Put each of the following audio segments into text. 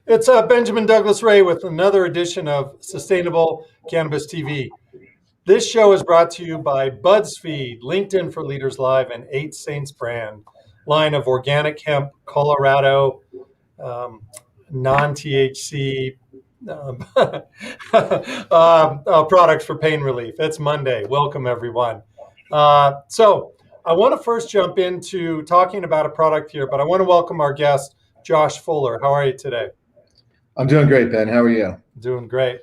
It's Benjamin Douglas Ray with another edition of Sustainable Cannabis TV. This show is brought to you by BuzzFeed, LinkedIn for Leaders Live, and 8 Saints brand line of organic hemp, Colorado, um, non-THC products for pain relief. It's Monday. Welcome, everyone. So I want to first jump into talking about a product here, but I want to welcome our guest, Josh Fuller. How are you today? I'm doing great, Ben. How are you? Doing great.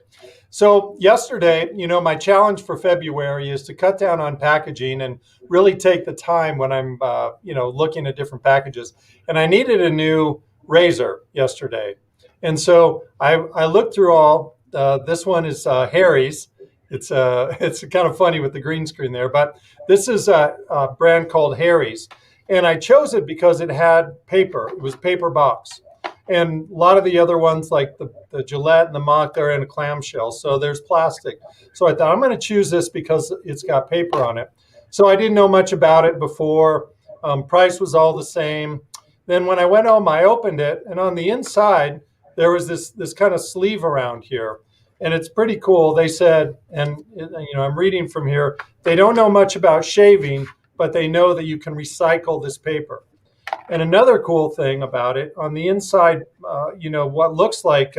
So yesterday, my challenge for February is to cut down on packaging and really take the time when I'm, looking at different packages. And I needed a new razor yesterday. And so I looked through all. This one is Harry's. It's kind of funny with the green screen there, but this is a brand called Harry's. And I chose it because it had paper. It was a paper box. And a lot of the other ones, like the Gillette and the Mach, they're in a clamshell, so there's plastic. So I thought I'm going to choose this because it's got paper on it. So I didn't know much about it before. Price was all the same. Then when I went home, I opened it, and on the inside there was this kind of sleeve around here, and it's pretty cool. They said, and I'm reading from here, they don't know much about shaving, but they know that you can recycle this paper. And another cool thing about it, on the inside, what looks like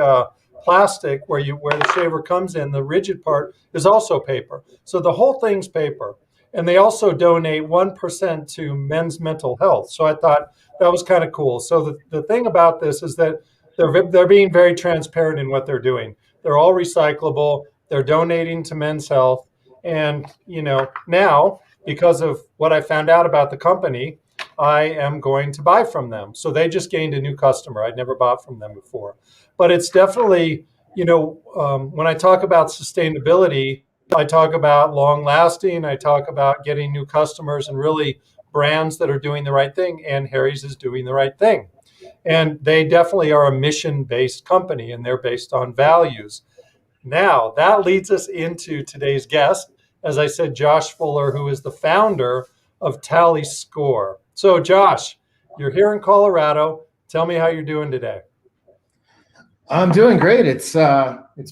plastic, where the shaver comes in, the rigid part is also paper. So the whole thing's paper. And they also donate 1% to men's mental health. So I thought that was kind of cool. So the thing about this is that they're being very transparent in what they're doing. They're all recyclable. They're donating to men's health. And, now, because of what I found out about the company, I am going to buy from them. So they just gained a new customer. I'd never bought from them before. But it's definitely, when I talk about sustainability, I talk about long lasting. I talk about getting new customers and really brands that are doing the right thing. And Harry's is doing the right thing. And they definitely are a mission-based company, and they're based on values. Now, that leads us into today's guest. As I said, Josh Fuller, who is the founder of TallyScore. So, Josh, you're here in Colorado. Tell me how you're doing today. I'm doing great. It's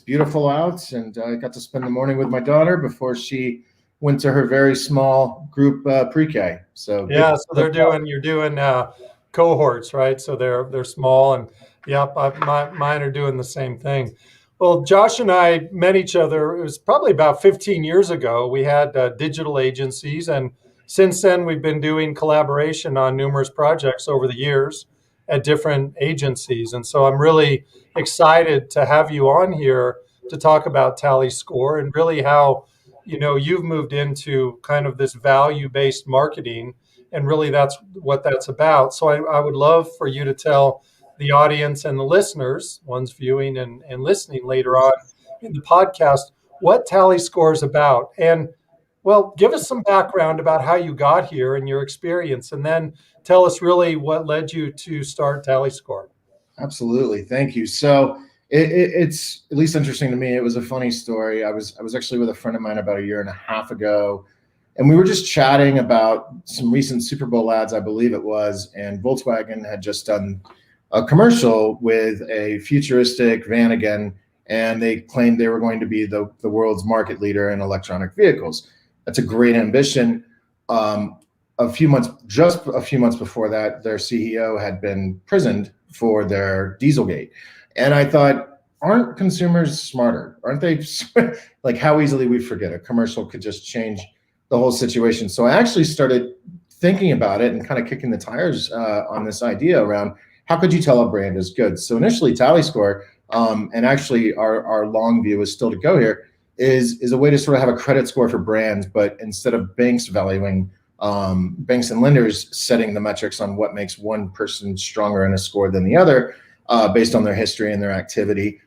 beautiful out, and I got to spend the morning with my daughter before she went to her very small group pre-K. So yeah, so you're doing cohorts, right? So they're small, and yep, mine are doing the same thing. Well, Josh and I met each other. It was probably about 15 years ago. We had digital agencies, and since then, we've been doing collaboration on numerous projects over the years at different agencies. And so I'm really excited to have you on here to talk about TallyScore and really how, you've moved into kind of this value-based marketing. And really that's what that's about. So I would love for you to tell the audience and the listeners, ones viewing and listening later on in the podcast, what TallyScore is about. And well, give us some background about how you got here and your experience, and then tell us really what led you to start TallyScore. Absolutely. Thank you. So it's at least interesting to me. It was a funny story. I was actually with a friend of mine about a year and a half ago, and we were just chatting about some recent Super Bowl ads, I believe it was, and Volkswagen had just done a commercial with a futuristic van again, and they claimed they were going to be the world's market leader in electronic vehicles. That's a great ambition. A few months before that, their CEO had been prisoned for their Dieselgate. And I thought, aren't consumers smarter? Aren't they? Like, how easily we forget a commercial could just change the whole situation. So I actually started thinking about it and kind of kicking the tires on this idea around how could you tell a brand is good? So initially TallyScore, and actually our long view is still to go here, is a way to sort of have a credit score for brands, but instead of banks valuing, banks and lenders setting the metrics on what makes one person stronger in a score than the other, based on their history and their activity,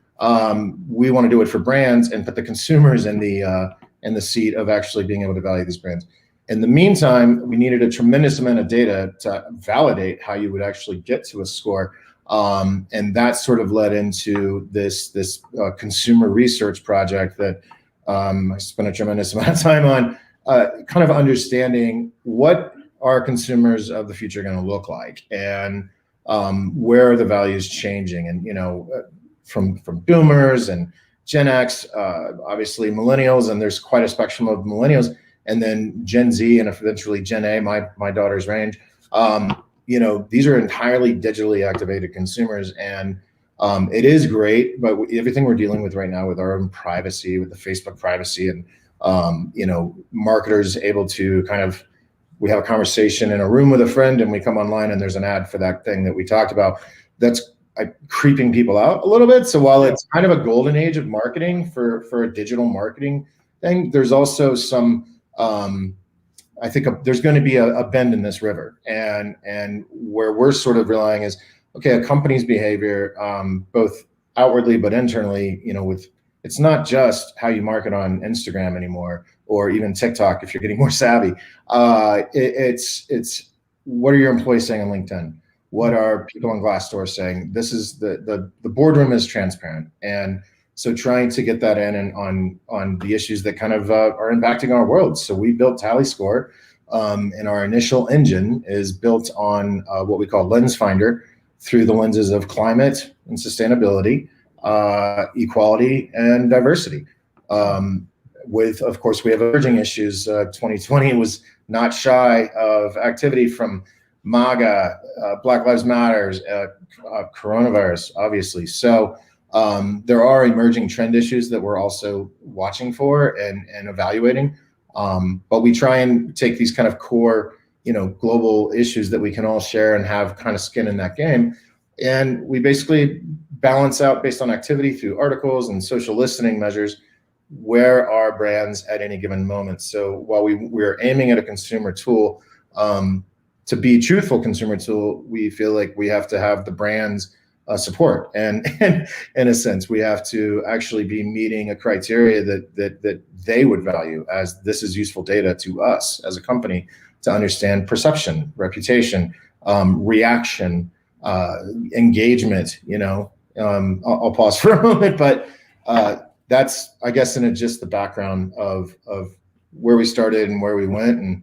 we want to do it for brands and put the consumers in the seat of actually being able to value these brands. In the meantime, we needed a tremendous amount of data to validate how you would actually get to a score. And that sort of led into this consumer research project that I spent a tremendous amount of time on, kind of understanding what are consumers of the future going to look like. And where are the values changing? And, from boomers and Gen X, obviously millennials, and there's quite a spectrum of millennials, and then Gen Z and eventually Gen A, my daughter's range. These are entirely digitally activated consumers, and it is great, but everything we're dealing with right now with our own privacy, with the Facebook privacy, and marketers able to we have a conversation in a room with a friend, and we come online and there's an ad for that thing that we talked about. That's creeping people out a little bit. So while it's kind of a golden age of marketing for a digital marketing thing, there's also some, I think there's going to be a bend in this river, and where we're sort of relying is, okay, a company's behavior, both outwardly but internally, it's not just how you market on Instagram anymore, or even TikTok if you're getting more savvy. It's what are your employees saying on LinkedIn? What are people on Glassdoor saying? This is the boardroom is transparent, and so trying to get that in and on the issues that kind of are impacting our world. So we built TallyScore, and our initial engine is built on what we call Lens Finder, through the lenses of climate and sustainability, equality and diversity. Of course, we have emerging issues. 2020 was not shy of activity from MAGA, Black Lives Matters, coronavirus, obviously. So there are emerging trend issues that we're also watching for and evaluating. But we try and take these kind of core, global issues that we can all share and have kind of skin in that game. And we basically balance out based on activity through articles and social listening measures, where are brands at any given moment. So while we're aiming at a consumer tool, to be a truthful consumer tool, we feel like we have to have the brands support, and in a sense, we have to actually be meeting a criteria that they would value, as this is useful data to us as a company to understand perception, reputation, reaction, engagement. I'll pause for a moment, but that's, I guess, in just the background of where we started and where we went. And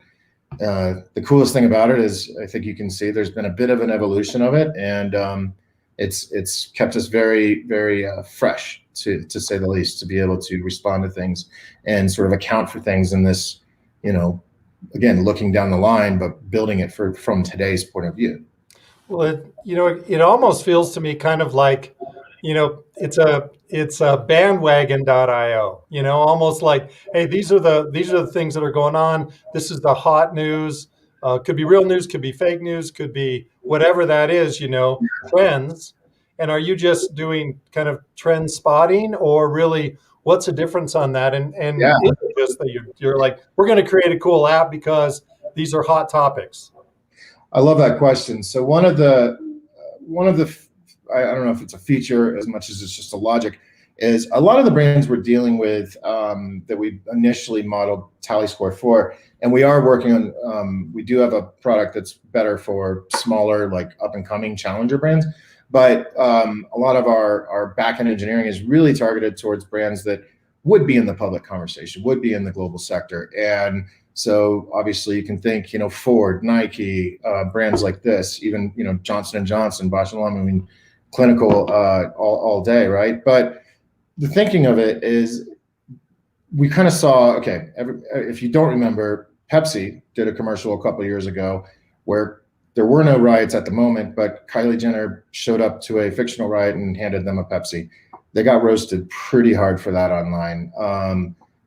the coolest thing about it is, I think you can see there's been a bit of an evolution of it, and it's kept us very, very fresh, to say the least, to be able to respond to things and sort of account for things in this, again, looking down the line, but building it from today's point of view. Well, it almost feels to me kind of like, it's a bandwagon.io, almost like, hey, these are the things that are going on. This is the hot news. Could be real news, could be fake news, could be whatever that is, trends. And are you just doing kind of trend spotting, or really what's the difference on that? And Yeah. Is it just that you're like, we're going to create a cool app because these are hot topics? I love that question. So one of the I don't know if it's a feature as much as it's just a logic, is a lot of the brands we're dealing with, that we initially modeled TallyScore for, and we are working on, we do have a product that's better for smaller, like up and coming challenger brands. But a lot of our back-end engineering is really targeted towards brands that would be in the public conversation, would be in the global sector. And so obviously you can think, Ford, Nike, brands like this, even, Johnson & Johnson, Bausch & Lomb, clinical all day, right? But the thinking of it is, we kind of saw, okay, if you don't remember, Pepsi did a commercial a couple of years ago where there were no riots at the moment, but Kylie Jenner showed up to a fictional riot and handed them a Pepsi. They got roasted pretty hard for that online.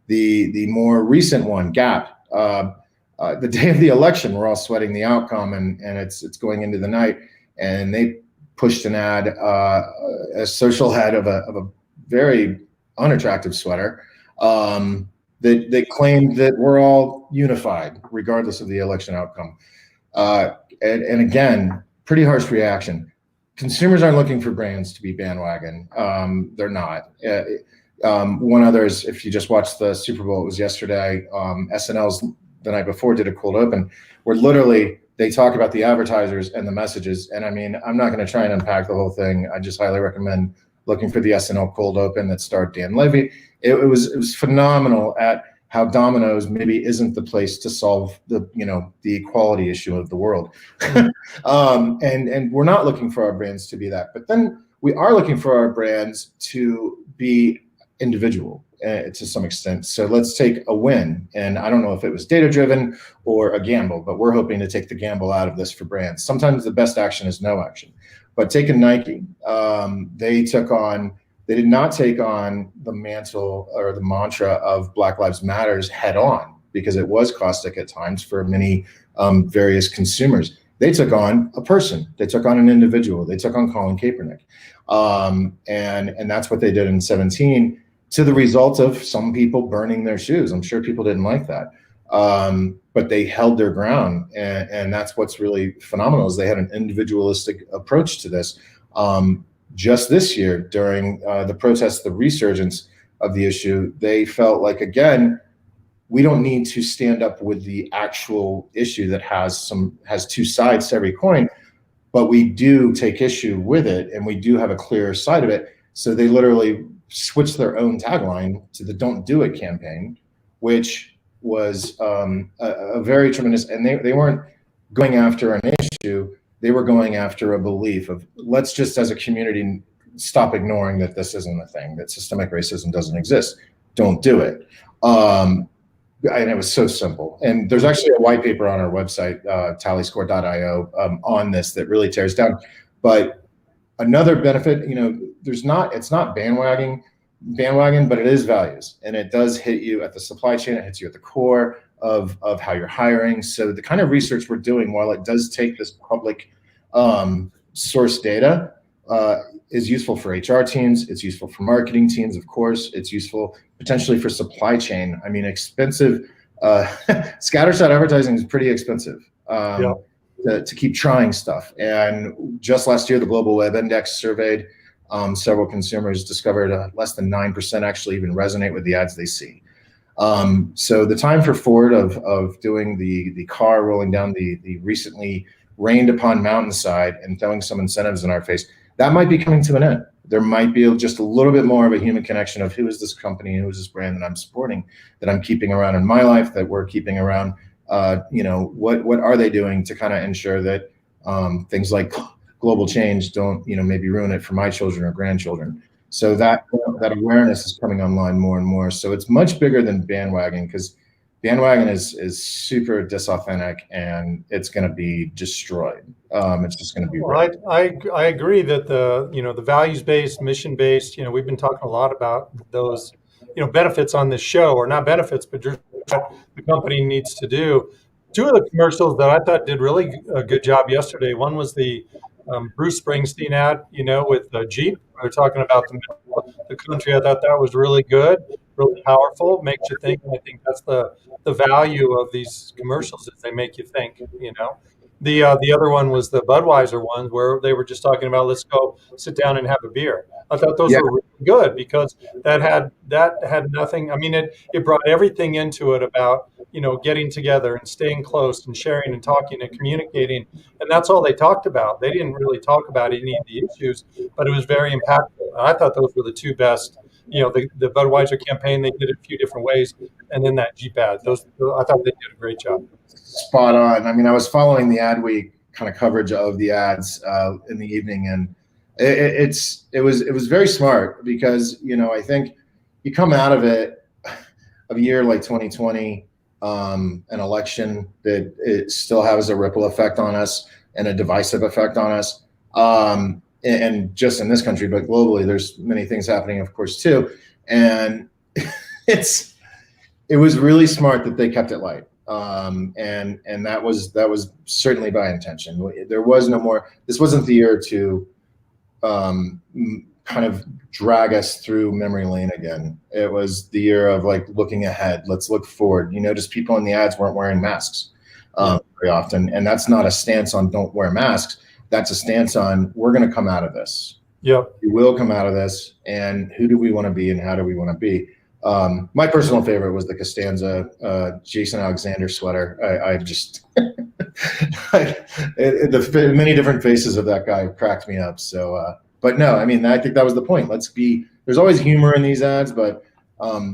The more recent one, Gap, the day of the election, we're all sweating the outcome, and it's going into the night, and they pushed an ad, a social ad of a very unattractive sweater, that claimed that we're all unified regardless of the election outcome. And again, pretty harsh reaction. Consumers aren't looking for brands to be bandwagon. They're not. One other is, if you just watched the Super Bowl, it was yesterday, SNL's the night before did a cold open where literally they talk about the advertisers and the messages. And I mean, I'm not going to try and unpack the whole thing. I just highly recommend looking for the SNL cold open that starred Dan Levy. It was phenomenal at how Domino's maybe isn't the place to solve the equality issue of the world. And we're not looking for our brands to be that, but then we are looking for our brands to be individual to some extent. So let's take a win. And I don't know if it was data driven or a gamble, but we're hoping to take the gamble out of this for brands. Sometimes the best action is no action. But take a Nike, they did not take on the mantle or the mantra of Black Lives Matters head on, because it was caustic at times for many various consumers. They took on a person. They took on an individual. They took on Colin Kaepernick. And that's what they did in 17, to the result of some people burning their shoes. I'm sure people didn't like that. But they held their ground. And that's what's really phenomenal, is they had an individualistic approach to this. Just this year, during the protests, the resurgence of the issue, they felt like, again, we don't need to stand up with the actual issue that has two sides to every coin, but we do take issue with it, and we do have a clear side of it. So they literally switched their own tagline to the "Don't Do It" campaign, which was a very tremendous, and they weren't going after an issue. They were going after a belief of, let's just as a community stop ignoring that this isn't a thing, that systemic racism doesn't exist. Don't do it. And it was so simple. And there's actually a white paper on our website, TallyScore.io, on this that really tears down. But another benefit, it's not bandwagon, but it is values. And it does hit you at the supply chain. It hits you at the core of how you're hiring. So the kind of research we're doing, while it does take this public source data, is useful for HR teams. It's useful for marketing teams, of course. It's useful potentially for supply chain. I mean, expensive, scattershot advertising is pretty expensive to keep trying stuff. And just last year, the Global Web Index surveyed several consumers, discovered less than 9% actually even resonate with the ads they see. So the time for Ford of doing the car rolling down the recently rained upon mountainside and throwing some incentives in our face, that might be coming to an end. There might be just a little bit more of a human connection of, who is this company, who is this brand that I'm supporting, that I'm keeping around in my life, that we're keeping around. What are they doing to kind of ensure that things like global change don't maybe ruin it for my children or grandchildren. So that awareness is coming online more and more. So it's much bigger than bandwagon, because bandwagon is super disauthentic and it's going to be destroyed. It's just going to be. Well, I agree that the values-based, mission-based, we've been talking a lot about those, benefits on this show, or not benefits, but just what the company needs to do. Two of the commercials that I thought did really a good job yesterday. One was the Bruce Springsteen ad, with Jeep. They're talking about the country. I thought that was really good, really powerful, makes you think. And I think that's the value of these commercials, is they make you think. The other one was the Budweiser one, where they were just talking about, let's go sit down and have a beer. I thought those were really good, because that had nothing. I mean, it brought everything into it about getting together and staying close and sharing and talking and communicating, and that's all they talked about. They didn't really talk about any of the issues, but it was very impactful. And I thought those were the two best. The Budweiser campaign, they did it a few different ways, and then that Jeep ad. I thought they did a great job. Spot on. I mean, I was following the Ad Week kind of coverage of the ads in the evening, and it was very smart, because I think you come out of it, of a year like 2020, an election that it still has a ripple effect on us and a divisive effect on us, and just in this country, but globally, there's many things happening, of course, too. And it was really smart that they kept it light. And that was certainly by intention. There was no more. This wasn't the year to kind of drag us through memory lane again. It was the year of like looking ahead. Let's look forward. You notice people in the ads weren't wearing masks very often, and that's not a stance on don't wear masks. That's a stance on, we're going to come out of this. Yep. We will come out of this, and who do we want to be, and how do we want to be? My personal favorite was the Costanza Jason Alexander sweater. I just the many different faces of that guy cracked me up. So, but no, I mean, I think that was the point. There's always humor in these ads, but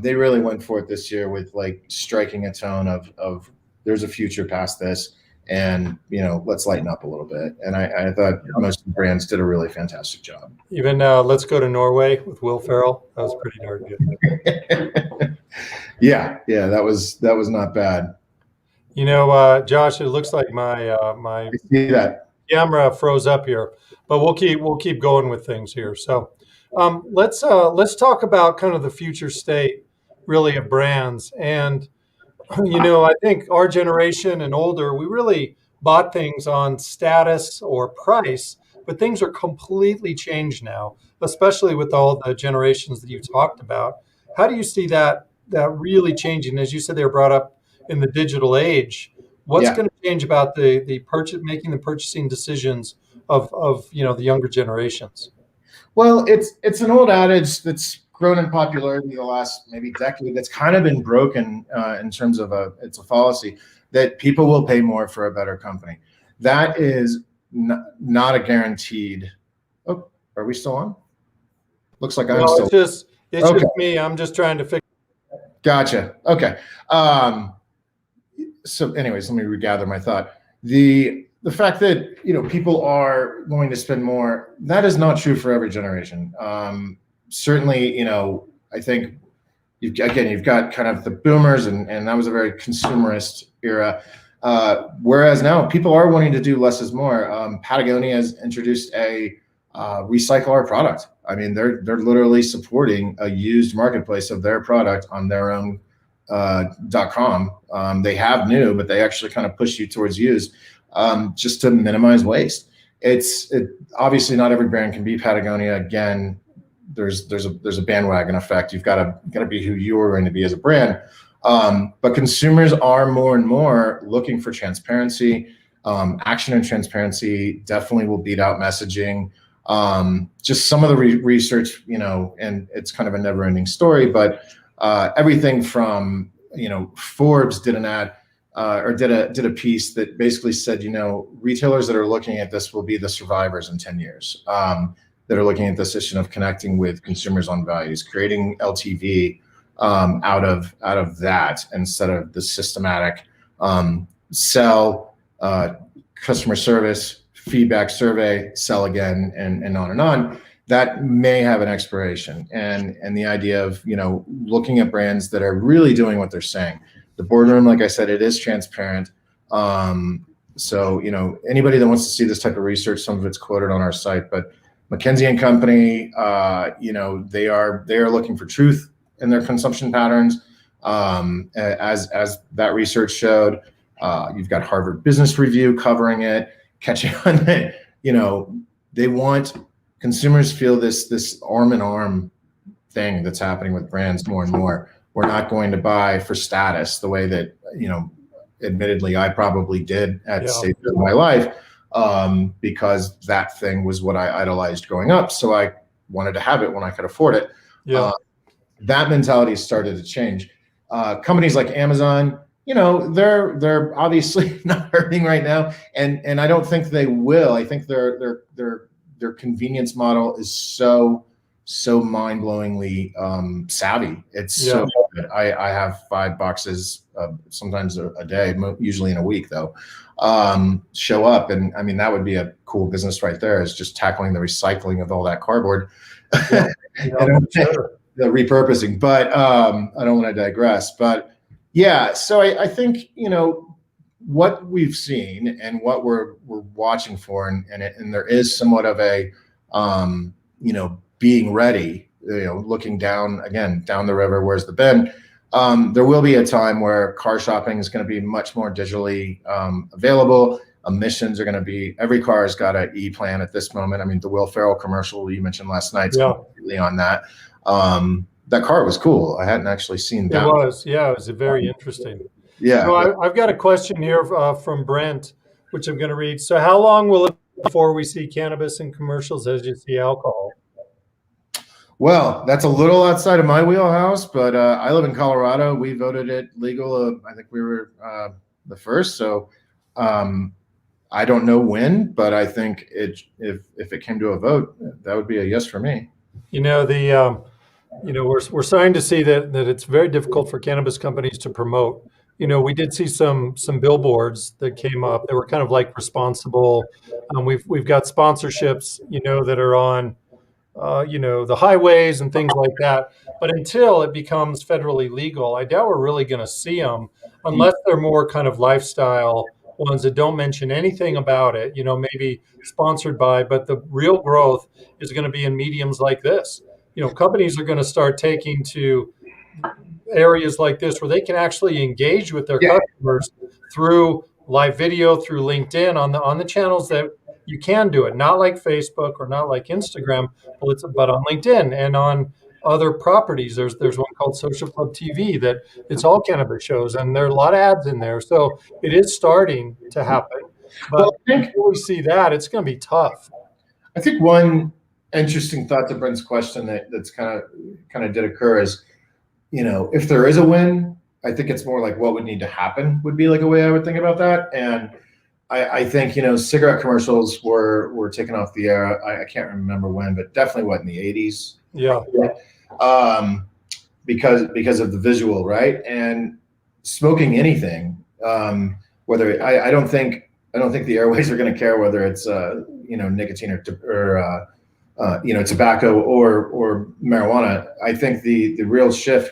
They really went for it this year with like striking a tone of there's a future past this, and let's lighten up a little bit. And I thought most of the brands did a really fantastic job. Even Let's Go to Norway with Will Ferrell. That was pretty darn good. Yeah, that was not bad. Josh, it looks like my I see that. camera froze up here, but we'll keep going with things here. So let's talk about kind of the future state, really, of brands. And I think our generation and older, we really bought things on status or price, but things are completely changed now, especially with all the generations that you talked about. How do you see that really changing? As you said, they were brought up in the digital age. What's Yeah. going to change about the making the purchasing decisions of the younger generations? Well, it's an old adage that's grown in popularity the last maybe decade. That's kind of been broken in terms of it's a fallacy that people will pay more for a better company. That is not a guaranteed. Oh, are we still on? Looks like I'm still. It's Okay. just me. I'm just trying to fix. Gotcha. Okay. So anyways, let me regather my thought. The fact that people are going to spend more, that is not true for every generation. Certainly, I think you've got kind of the boomers, and that was a very consumerist era. Whereas now people are wanting to do less is more. Patagonia has introduced a recycle our product. I mean, they're literally supporting a used marketplace of their product on their own .com. They have new, but they actually kind of push you towards used, just to minimize waste. Obviously not every brand can be Patagonia. Again, there's a bandwagon effect. You've got to be who you are going to be as a brand. But consumers are more and more looking for transparency. Action and transparency definitely will beat out messaging. Just some of the research, and it's kind of a never-ending story, but everything from Forbes did an ad or did a piece that basically said retailers that are looking at this will be the survivors in 10 years, that are looking at this issue of connecting with consumers on values, creating LTV out of that instead of the systematic sell, customer service, feedback survey, sell again, and on and on. That may have an expiration, and the idea of looking at brands that are really doing what they're saying. The boardroom, like I said, it is transparent. So anybody that wants to see this type of research, some of it's quoted on our site, but McKinsey & Company, they are looking for truth in their consumption patterns, as that research showed. You've got Harvard Business Review covering it, catching on it. They want consumers feel this arm in arm thing that's happening with brands more and more. We're not going to buy for status the way that admittedly I probably did at stages of my life, because that thing was what I idolized growing up. So I wanted to have it when I could afford it. That mentality started to change. Companies like Amazon, they're obviously not hurting right now, and I don't think they will. I think their convenience model is so mind-blowingly savvy. It's so good. I have 5 boxes, sometimes a day, usually in a week though, show up, and I mean that would be a cool business right there, is just tackling the recycling of all that cardboard. The repurposing, but I don't want to digress. But yeah, so I think what we've seen and what we're watching for, and there is somewhat of a being ready, looking down the river, where's the bend. There will be a time where car shopping is going to be much more digitally available. Emissions are going to be, every car has got an E-plan at this moment. I mean, the Will Ferrell commercial you mentioned last night is completely on that. That car was cool. I hadn't actually seen that. It was very interesting. Yeah. So I've got a question here from Brent, which I'm going to read. So how long will it be before we see cannabis in commercials as you see alcohol? Well, that's a little outside of my wheelhouse, but I live in Colorado. We voted it legal. I think we were the first. So I don't know when, but I think if it came to a vote, that would be a yes for me. we're starting to see that it's very difficult for cannabis companies to promote. We did see some billboards that came up that were kind of like responsible. We've got sponsorships, that are on the highways and things like that. But until it becomes federally legal, I doubt we're really going to see them unless they're more kind of lifestyle ones that don't mention anything about it, maybe sponsored by, but the real growth is going to be in mediums like this. Companies are going to start taking to areas like this where they can actually engage with their Yeah. customers through live video, through LinkedIn on the channels that you can do it, not like Facebook or not like Instagram, but on LinkedIn and on other properties. There's one called Social Club TV that it's all cannabis shows, and there are a lot of ads in there. So it is starting to happen, but Well, I think until we see that, it's going to be tough. one interesting thought to Brent's question that's kind of did occur is, if there is a win, I think it's more like what would need to happen would be like a way I would think about that. And I think, cigarette commercials were taken off the air. I can't remember when, but definitely in the 80s. Yeah. Because of the visual, right? And smoking anything, whether I don't think the airways are going to care whether it's nicotine or tobacco or marijuana. I think the real shift